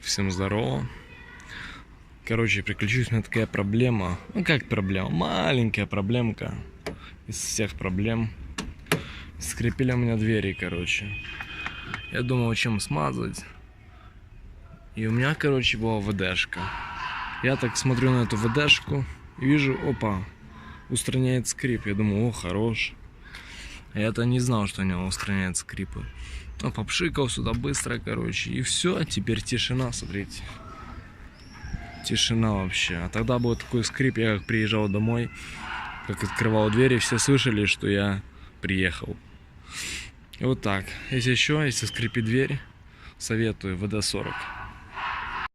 Всем здорово. Короче, приключилась у меня такая проблема. Ну как проблема? Маленькая проблемка из всех проблем. Скрипели у меня двери, короче. Я думал, чем смазать. И у меня, короче, была ВДшка. Я так смотрю на эту ВДшку и вижу, опа, устраняет скрип. Я думаю, о, хорош. А я-то не знал, что они устраняют скрипы. Ну, попшикал сюда быстро, короче, и все, теперь тишина, смотрите. Тишина вообще. А тогда был такой скрип, я как приезжал домой, как открывал двери, все слышали, что я приехал. И вот так. Если скрипит дверь, советую ВД-40.